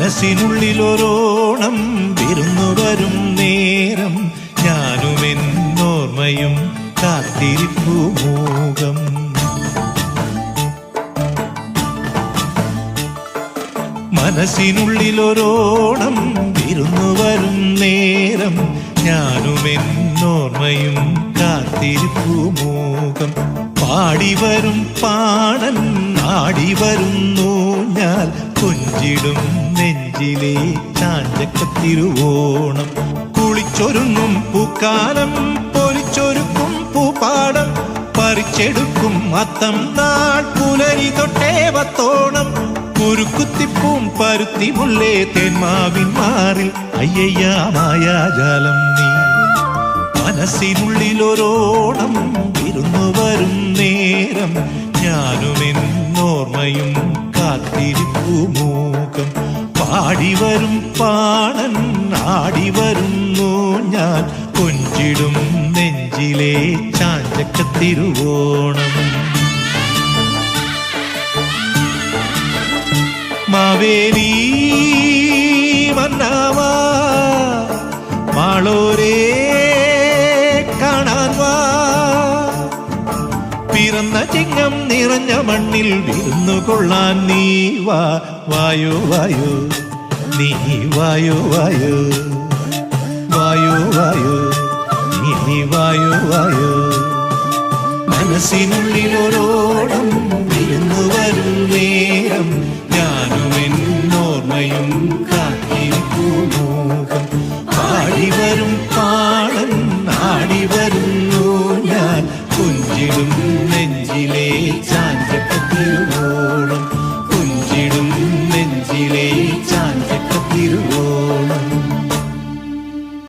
മനസ്സിനുള്ളിലൊരോണം വിരുന്നു വരും നേരം ഞാനും എന്നോർമ്മയും കാത്തിരിപ്പു മൂകം. മനസ്സിനുള്ളിലൊരോണം വിരുന്നു വരും നേരം ഞാനും എന്നോർമ്മയും കാത്തിരിപ്പു മൂകം. പാടിവരും പാടൻ ആടിവരുന്നു ഞാൻ കൊഞ്ചിടും നെഞ്ചിലെ ചാഞ്ചക്കത്തിരുവോണം. കുളിച്ചൊരുങ്ങും പൂക്കാലം പൊലിച്ചൊരുക്കും പൂപ്പാടം പറിച്ചെടുക്കും അത്തം നാൾ പുലരി തൊട്ടേവത്തോണം. കുരുക്കുത്തിപ്പൂം പരുത്തി മുല്ലേ തേന്മാവിൻ മാറിൽ അയ്യയ്യ മായാജാലം നീ. മനസ്സിനുള്ളിലൊരോണം വിരുന്നു വരും നേരം ഞാനും എന്നോർമ്മയും കാത്തിരിപ്പു മൂകം. പാടിവരും പാണൻ ആടിവരുന്നു ഞാൻ കൊഞ്ചിടും നെഞ്ചിലെ ചാഞ്ചക്കത്തിരുവോണം. മാവേലി മന്നാവാ മാളോരേ കാണാൻ വാ. പിറന്ന ചിങ്ങം നിറഞ്ഞ മണ്ണിൽ വിരുന്നു കൊള്ളാൻ നീ വാ. വായോ വായോ നീ വായോ വായോ വായോ വായോ നീ വായോ വായോ. മനസ്സിനുള്ളിലൊരോണം വിരുന്നു വരും നേരം ഞാനും എന്നോർമ്മയും കാത്തിരിപ്പു മൂകം. പാടിവരും പാടൻ ആടിവരും